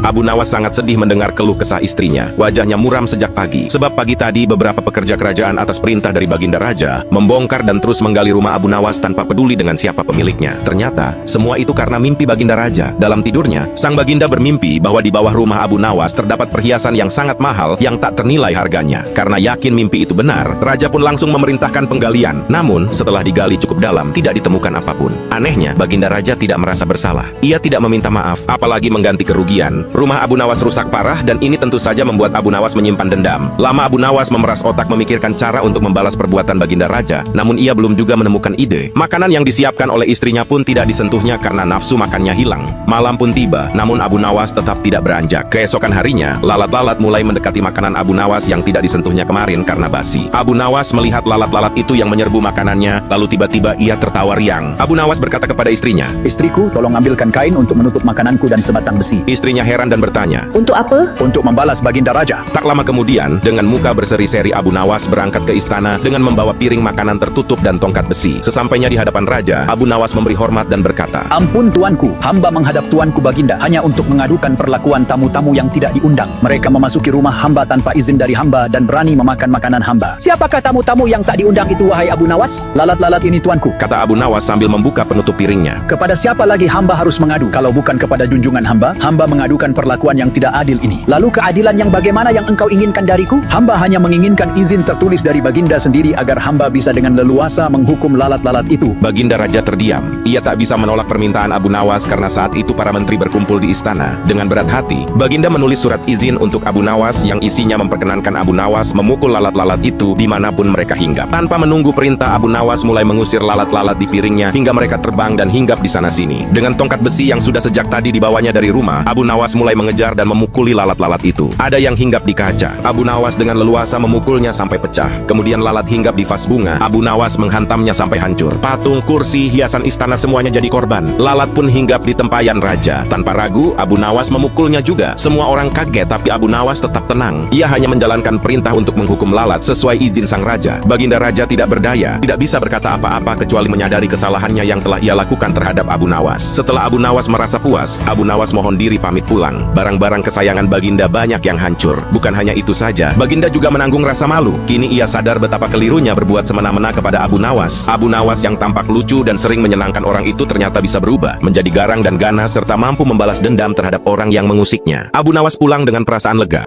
Abu Nawas sangat sedih mendengar keluh kesah istrinya. Wajahnya muram sejak pagi. Sebab pagi tadi beberapa pekerja kerajaan atas perintah dari Baginda Raja membongkar dan terus menggali rumah Abu Nawas tanpa peduli dengan siapa pemiliknya. Ternyata, semua itu karena mimpi Baginda Raja. Dalam tidurnya, sang Baginda bermimpi bahwa di bawah rumah Abu Nawas terdapat perhiasan yang sangat mahal yang tak ternilai harganya. Karena yakin mimpi itu benar, Raja pun langsung memerintahkan penggalian. Namun, setelah digali cukup dalam, tidak ditemukan apapun. Anehnya, Baginda Raja tidak merasa bersalah. Ia tidak meminta maaf, apalagi mengganti kerugian. Rumah Abu Nawas rusak parah dan ini tentu saja membuat Abu Nawas menyimpan dendam. Lama Abu Nawas memeras otak memikirkan cara untuk membalas perbuatan Baginda Raja, namun ia belum juga menemukan ide. Makanan yang disiapkan oleh istrinya pun tidak disentuhnya karena nafsu makannya hilang. Malam pun tiba, namun Abu Nawas tetap tidak beranjak. Keesokan harinya, lalat-lalat mulai mendekati makanan Abu Nawas yang tidak disentuhnya kemarin karena basi. Abu Nawas melihat lalat-lalat itu yang menyerbu makanannya, lalu tiba-tiba ia tertawa riang. Abu Nawas berkata kepada istrinya, "Istriku, tolong ambilkan kain untuk menutup makananku dan sebatang besi." Istrinya heran dan bertanya, Untuk apa? "Untuk membalas Baginda Raja." tak lama kemudian, dengan muka berseri-seri Abu Nawas berangkat ke istana dengan membawa piring makanan tertutup dan tongkat besi. Sesampainya di hadapan Raja, Abu Nawas memberi hormat dan berkata, "Ampun tuanku, hamba menghadap tuanku Baginda hanya untuk mengadukan perlakuan tamu-tamu yang tidak diundang. Mereka memasuki rumah hamba tanpa izin dari hamba dan berani memakan makanan hamba." Siapakah tamu-tamu yang tak diundang itu, wahai Abu Nawas? "Lalat-lalat ini tuanku." kata Abu Nawas sambil membuka penutup piringnya. "Kepada siapa lagi hamba harus mengadu? Kalau bukan kepada junjungan hamba, hamba mengadukan perlakuan yang tidak adil ini." Lalu keadilan yang bagaimana yang engkau inginkan dariku? "Hamba hanya menginginkan izin tertulis dari Baginda sendiri agar hamba bisa dengan leluasa menghukum lalat-lalat itu." Baginda Raja terdiam. Ia tak bisa menolak permintaan Abu Nawas karena saat itu para menteri berkumpul di istana. Dengan berat hati, Baginda menulis surat izin untuk Abu Nawas yang isinya memperkenankan Abu Nawas memukul lalat-lalat itu dimanapun mereka hinggap. Tanpa menunggu perintah, Abu Nawas mulai mengusir lalat-lalat di piringnya hingga mereka terbang dan hinggap di sana-sini. Dengan tongkat besi yang sudah sejak tadi dibawanya dari rumah, Abu Nawas mulai mengejar dan memukuli lalat-lalat itu. Ada yang hinggap di kaca. Abu Nawas dengan leluasa memukulnya sampai pecah. Kemudian lalat hinggap di vas bunga. Abu Nawas menghantamnya sampai hancur. Patung, kursi, hiasan istana semuanya jadi korban. Lalat pun hinggap di tempayan raja. Tanpa ragu, Abu Nawas memukulnya juga. Semua orang kaget, tapi Abu Nawas tetap tenang. Ia hanya menjalankan perintah untuk menghukum lalat sesuai izin sang raja. Baginda Raja tidak berdaya, tidak bisa berkata apa-apa kecuali menyadari kesalahannya yang telah ia lakukan terhadap Abu Nawas. Setelah Abu Nawas merasa puas, Abu Nawas mohon diri pamit pulang. Barang-barang kesayangan Baginda banyak yang hancur. Bukan hanya itu saja, Baginda juga menanggung rasa malu. Kini ia sadar betapa kelirunya berbuat semena-mena kepada Abu Nawas. Abu Nawas yang tampak lucu dan sering menyenangkan orang itu ternyata bisa berubah menjadi garang dan ganas serta mampu membalas dendam terhadap orang yang mengusiknya. Abu Nawas pulang dengan perasaan lega.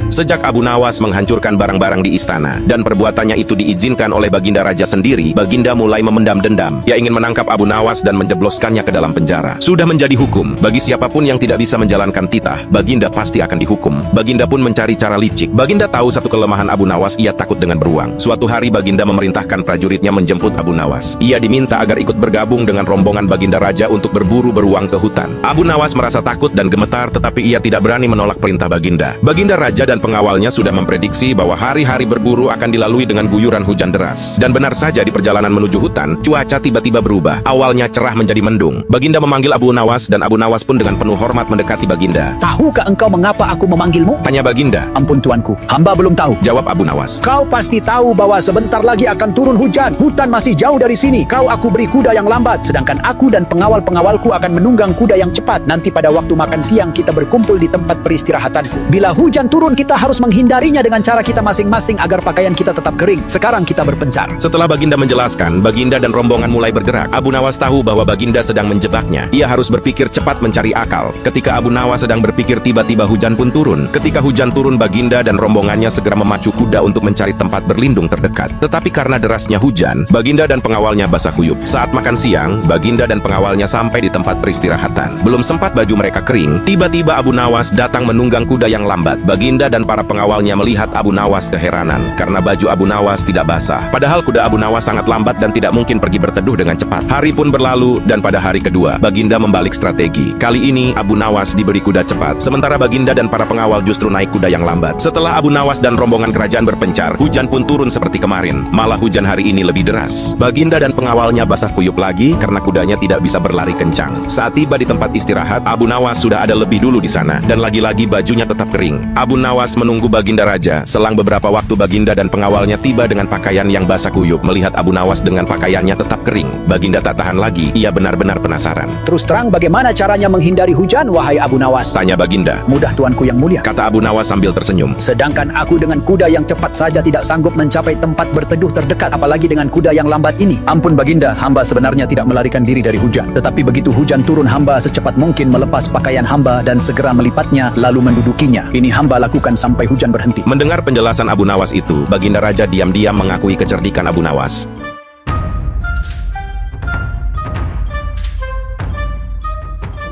Sejak Abu Nawas menghancurkan barang-barang di istana, dan perbuatannya itu diizinkan oleh Baginda Raja sendiri, Baginda mulai memendam dendam. Ia ingin menangkap Abu Nawas dan menjebloskannya ke dalam penjara. Sudah menjadi hukum, bagi siapapun yang tidak bisa menjalankan titah, Baginda pasti akan dihukum. Baginda pun mencari cara licik. Baginda tahu satu kelemahan Abu Nawas, ia takut dengan beruang. Suatu hari Baginda memerintahkan prajuritnya menjemput Abu Nawas. Ia diminta agar ikut bergabung dengan rombongan Baginda Raja untuk berburu beruang ke hutan. Abu Nawas merasa takut dan gemetar, tetapi ia tidak berani menolak perintah Baginda. Baginda Raja dan pengawalnya sudah memprediksi bahwa hari-hari berburu akan dilalui dengan guyuran hujan deras. Dan benar saja di perjalanan menuju hutan, cuaca tiba-tiba berubah. Awalnya cerah menjadi mendung. Baginda memanggil Abu Nawas dan Abu Nawas pun dengan penuh hormat mendekati Baginda. Tahukah engkau mengapa aku memanggilmu? Tanya Baginda. "Ampun tuanku, hamba belum tahu." Jawab Abu Nawas. Kau pasti tahu bahwa sebentar lagi akan turun hujan. Hutan masih jauh dari sini. Kau aku beri kuda yang lambat, sedangkan aku dan pengawal-pengawalku akan menunggang kuda yang cepat. Nanti pada waktu makan siang kita berkumpul di tempat peristirahatanku. Bila hujan turun, kita harus menghindarinya dengan cara kita masing-masing agar pakaian kita tetap kering. Sekarang kita berpencar. Setelah Baginda menjelaskan, Baginda dan rombongan mulai bergerak. Abu Nawas tahu bahwa Baginda sedang menjebaknya. Ia harus berpikir cepat mencari akal. Ketika Abu Nawas sedang berpikir, tiba-tiba hujan pun turun. Ketika hujan turun, Baginda dan rombongannya segera memacu kuda untuk mencari tempat berlindung terdekat. Tetapi karena derasnya hujan, Baginda dan pengawalnya basah kuyup. Saat makan siang, Baginda dan pengawalnya sampai di tempat peristirahatan. Belum sempat baju mereka kering, tiba-tiba Abu Nawas datang menunggang kuda yang lambat. Baginda dan para pengawalnya melihat Abu Nawas keheranan karena baju Abu Nawas tidak basah. Padahal kuda Abu Nawas sangat lambat dan tidak mungkin pergi berteduh dengan cepat. Hari pun berlalu dan pada hari kedua, Baginda membalik strategi. Kali ini Abu Nawas diberi kuda cepat, sementara Baginda dan para pengawal justru naik kuda yang lambat. Setelah Abu Nawas dan rombongan kerajaan berpencar, hujan pun turun seperti kemarin. Malah hujan hari ini lebih deras. Baginda dan pengawalnya basah kuyup lagi karena kudanya tidak bisa berlari kencang. Saat tiba di tempat istirahat, Abu Nawas sudah ada lebih dulu di sana dan lagi-lagi bajunya tetap kering. Abu Nawas Nawas menunggu Baginda Raja. Selang beberapa waktu Baginda dan pengawalnya tiba dengan pakaian yang basah kuyup. Melihat Abu Nawas dengan pakaiannya tetap kering, Baginda tak tahan lagi. Ia benar-benar penasaran. Terus terang bagaimana caranya menghindari hujan, wahai Abu Nawas? Tanya Baginda. Mudah tuanku yang mulia, Kata Abu Nawas sambil tersenyum. sedangkan aku dengan kuda yang cepat saja tidak sanggup mencapai tempat berteduh terdekat, apalagi dengan kuda yang lambat ini. Ampun Baginda, hamba sebenarnya tidak melarikan diri dari hujan. Tetapi begitu hujan turun, hamba secepat mungkin melepas pakaian hamba dan segera melipatnya lalu mendudukinya. Ini hamba lakukan sampai hujan berhenti. Mendengar penjelasan Abu Nawas itu, Baginda Raja diam-diam mengakui kecerdikan Abu Nawas.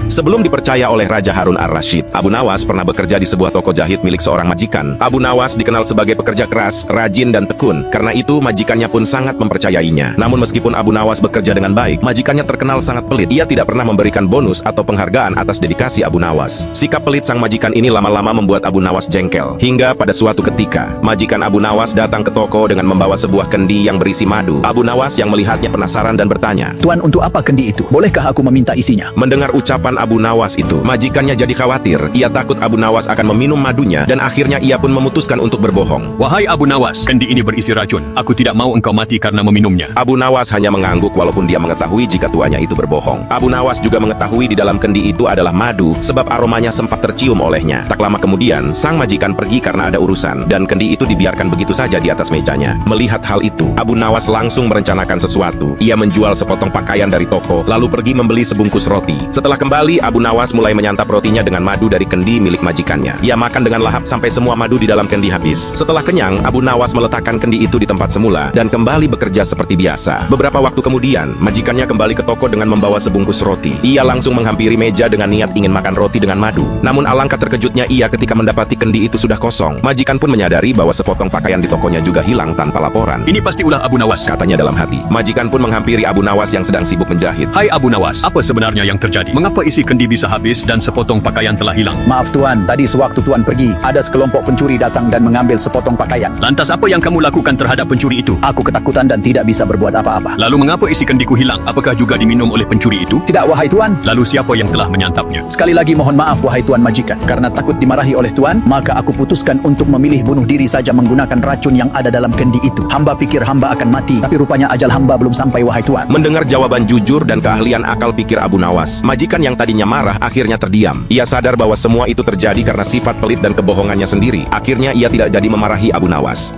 Sebelum dipercaya oleh Raja Harun al-Rashid, Abu Nawas pernah bekerja di sebuah toko jahit milik seorang majikan. Abu Nawas dikenal sebagai pekerja keras, rajin dan tekun. Karena itu majikannya pun sangat mempercayainya. Namun meskipun Abu Nawas bekerja dengan baik, majikannya terkenal sangat pelit. Ia tidak pernah memberikan bonus atau penghargaan atas dedikasi Abu Nawas. Sikap pelit sang majikan ini lama-lama membuat Abu Nawas jengkel. Hingga pada suatu ketika, majikan Abu Nawas datang ke toko dengan membawa sebuah kendi yang berisi madu. Abu Nawas yang melihatnya penasaran dan bertanya, Tuan, untuk apa kendi itu? Bolehkah aku meminta isinya? Mendengar ucapan Abu Nawas itu, majikannya jadi khawatir. Ia takut Abu Nawas akan meminum madunya dan akhirnya ia pun memutuskan untuk berbohong. Wahai Abu Nawas, kendi ini berisi racun. Aku tidak mau engkau mati karena meminumnya. Abu Nawas hanya mengangguk walaupun dia mengetahui jika tuanya itu berbohong. Abu Nawas juga mengetahui di dalam kendi itu adalah madu sebab aromanya sempat tercium olehnya. Tak lama kemudian, sang majikan pergi karena ada urusan dan kendi itu dibiarkan begitu saja di atas mejanya. Melihat hal itu, Abu Nawas langsung merencanakan sesuatu. Ia menjual sepotong pakaian dari toko lalu pergi membeli sebungkus roti. Setelah kembali, Abu Nawas mulai menyantap rotinya dengan madu dari kendi milik majikannya. Ia makan dengan lahap sampai semua madu di dalam kendi habis. Setelah kenyang, Abu Nawas meletakkan kendi itu di tempat semula dan kembali bekerja seperti biasa. Beberapa waktu kemudian, majikannya kembali ke toko dengan membawa sebungkus roti. Ia langsung menghampiri meja dengan niat ingin makan roti dengan madu. Namun alangkah terkejutnya ia ketika mendapati kendi itu sudah kosong. Majikan pun menyadari bahwa sepotong pakaian di tokonya juga hilang tanpa laporan. Ini pasti ulah Abu Nawas, Katanya dalam hati. Majikan pun menghampiri Abu Nawas yang sedang sibuk menjahit. Hai Abu Nawas, apa sebenarnya yang terjadi? Mengapa isi kendi bisa habis dan sepotong pakaian telah hilang? Maaf Tuan, tadi sewaktu Tuan pergi, ada sekelompok pencuri datang dan mengambil sepotong pakaian. Lantas apa yang kamu lakukan terhadap pencuri itu? Aku ketakutan dan tidak bisa berbuat apa-apa. Lalu mengapa isi kendiku hilang? Apakah juga diminum oleh pencuri itu? Tidak wahai Tuan. Lalu siapa yang telah menyantapnya? Sekali lagi mohon maaf wahai Tuan Majikan. Karena takut dimarahi oleh Tuan, maka aku putuskan untuk memilih bunuh diri saja menggunakan racun yang ada dalam kendi itu. Hamba pikir hamba akan mati, tapi rupanya ajal hamba belum sampai wahai Tuan. Mendengar jawaban jujur dan keahlian akal pikir Abu Nawas, majikan yang tadinya marah akhirnya terdiam. Ia sadar bahwa semua itu terjadi karena sifat pelit dan kebohongannya sendiri. Akhirnya ia tidak jadi memarahi Abu Nawas.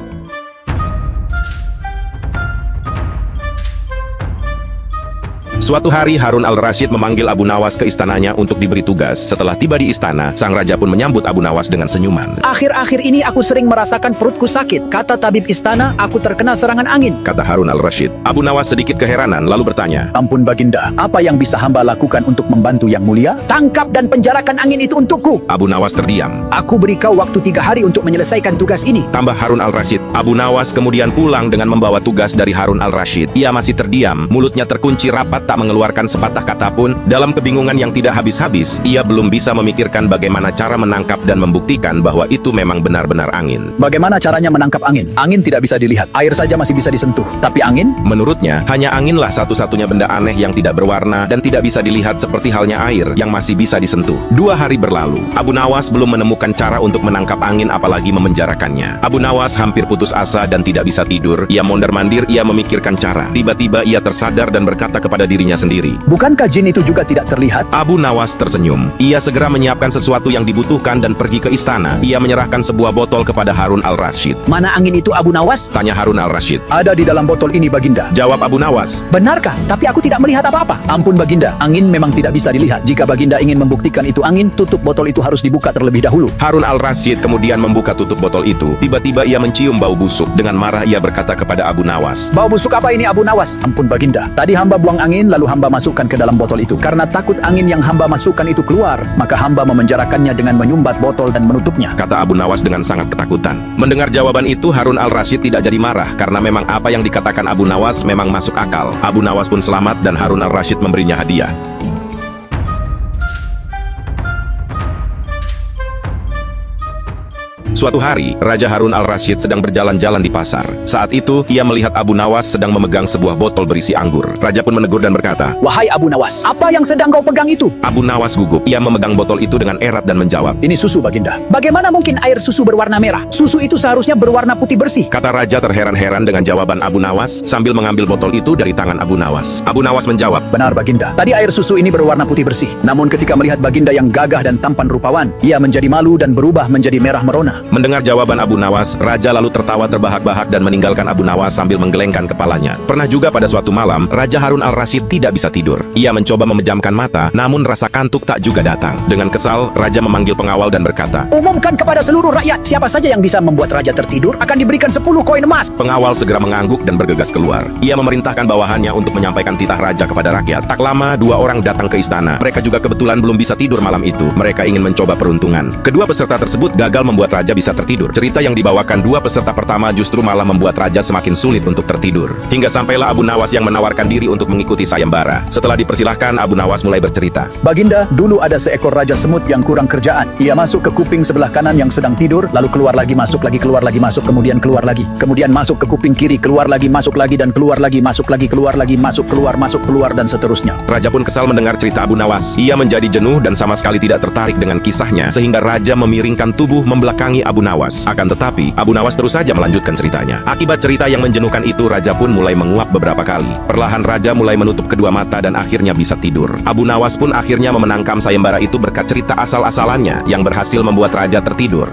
Suatu hari Harun al-Rashid memanggil Abu Nawas ke istananya untuk diberi tugas. Setelah tiba di istana, sang raja pun menyambut Abu Nawas dengan senyuman. Akhir-akhir ini aku sering merasakan perutku sakit. Kata tabib istana, aku terkena serangan angin. Kata Harun al-Rashid. Abu Nawas sedikit keheranan lalu bertanya, Ampun Baginda, apa yang bisa hamba lakukan untuk membantu yang mulia? Tangkap dan penjarakan angin itu untukku. Abu Nawas terdiam. Aku beri kau waktu 3 hari untuk menyelesaikan tugas ini. Tambah Harun al-Rashid. Abu Nawas kemudian pulang dengan membawa tugas dari Harun al-Rashid. Ia masih terdiam, mulutnya terkunci rapat tak mengeluarkan sepatah kata pun. Dalam kebingungan yang tidak habis-habis, ia belum bisa memikirkan bagaimana cara menangkap dan membuktikan bahwa itu memang benar-benar angin. Bagaimana caranya menangkap angin? Angin tidak bisa dilihat, air saja masih bisa disentuh. Tapi angin? Menurutnya, hanya anginlah satu-satunya benda aneh yang tidak berwarna dan tidak bisa dilihat seperti halnya air yang masih bisa disentuh. 2 hari berlalu, Abu Nawas belum menemukan cara untuk menangkap angin apalagi memenjarakannya. Abu Nawas hampir putus asa dan tidak bisa tidur. Ia mondar-mandir, ia memikirkan cara. Tiba-tiba ia tersadar dan berkata kepada dirinya sendiri, Bukankah jin itu juga tidak terlihat? Abu Nawas tersenyum. Ia segera menyiapkan sesuatu yang dibutuhkan dan pergi ke istana. Ia menyerahkan sebuah botol kepada Harun al-Rashid. Mana angin itu Abu Nawas? Tanya Harun al-Rashid. Ada di dalam botol ini Baginda. Jawab Abu Nawas. Benarkah? Tapi aku tidak melihat apa-apa. Ampun Baginda, angin memang tidak bisa dilihat. Jika Baginda ingin membuktikan itu angin, tutup botol itu harus dibuka terlebih dahulu. Harun al-Rashid kemudian membuka tutup botol itu. Tiba-tiba ia mencium bau busuk. Dengan marah ia berkata kepada Abu Nawas, Bau busuk apa ini Abu Nawas? Ampun Baginda, tadi hamba buang angin lalu hamba masukkan ke dalam botol itu. Karena takut angin yang hamba masukkan itu keluar, maka hamba memenjarakannya dengan menyumbat botol dan menutupnya. kata Abu Nawas dengan sangat ketakutan. Mendengar jawaban itu, Harun al-Rashid tidak jadi marah karena memang apa yang dikatakan Abu Nawas memang masuk akal. Abu Nawas pun selamat dan Harun al-Rashid memberinya hadiah. Suatu hari, Raja Harun al-Rasyid sedang berjalan-jalan di pasar. Saat itu, ia melihat Abu Nawas sedang memegang sebuah botol berisi anggur. Raja pun menegur dan berkata, Wahai Abu Nawas, apa yang sedang kau pegang itu? Abu Nawas gugup. Ia memegang botol itu dengan erat dan menjawab, Ini susu, Baginda. Bagaimana mungkin air susu berwarna merah? Susu itu seharusnya berwarna putih bersih. kata Raja terheran-heran dengan jawaban Abu Nawas sambil mengambil botol itu dari tangan Abu Nawas. Abu Nawas menjawab, Benar, Baginda. Tadi air susu ini berwarna putih bersih. Namun ketika melihat Baginda yang gagah dan tampan rupawan, ia menjadi malu dan berubah menjadi merah merona. Mendengar jawaban Abu Nawas, Raja lalu tertawa terbahak-bahak dan meninggalkan Abu Nawas sambil menggelengkan kepalanya. Pernah juga pada suatu malam, Raja Harun al-Rasyid tidak bisa tidur. Ia mencoba memejamkan mata, namun rasa kantuk tak juga datang. Dengan kesal, Raja memanggil pengawal dan berkata, Umumkan kepada seluruh rakyat, siapa saja yang bisa membuat raja tertidur akan diberikan 10 koin emas. Pengawal segera mengangguk dan bergegas keluar. Ia memerintahkan bawahannya untuk menyampaikan titah raja kepada rakyat. Tak lama, 2 orang datang ke istana. Mereka juga kebetulan belum bisa tidur malam itu. Mereka ingin mencoba peruntungan. Kedua peserta tersebut gagal membuat raja bisa tertidur. Cerita yang dibawakan 2 peserta pertama justru malah membuat raja semakin sulit untuk tertidur. Hingga sampailah Abu Nawas yang menawarkan diri untuk mengikuti sayembara. Setelah dipersilahkan, Abu Nawas mulai bercerita. Baginda, dulu ada seekor raja semut yang kurang kerjaan. Ia masuk ke kuping sebelah kanan yang sedang tidur, lalu keluar lagi, masuk lagi, keluar lagi, masuk, kemudian keluar lagi. Kemudian masuk ke kuping kiri, keluar lagi, masuk lagi, dan keluar lagi, masuk lagi, keluar lagi, masuk, keluar, dan seterusnya. Raja pun kesal mendengar cerita Abu Nawas. Ia menjadi jenuh dan sama sekali tidak tertarik dengan kisahnya, sehingga Raja memiringkan tubuh membelakangi Abu Nawas. Akan tetapi, Abu Nawas terus saja melanjutkan ceritanya. Akibat cerita yang menjenuhkan itu, Raja pun mulai menguap beberapa kali. Perlahan Raja mulai menutup kedua mata dan akhirnya bisa tidur. Abu Nawas pun akhirnya memenangkan sayembara itu berkat cerita asal-asalannya yang berhasil membuat Raja tertidur.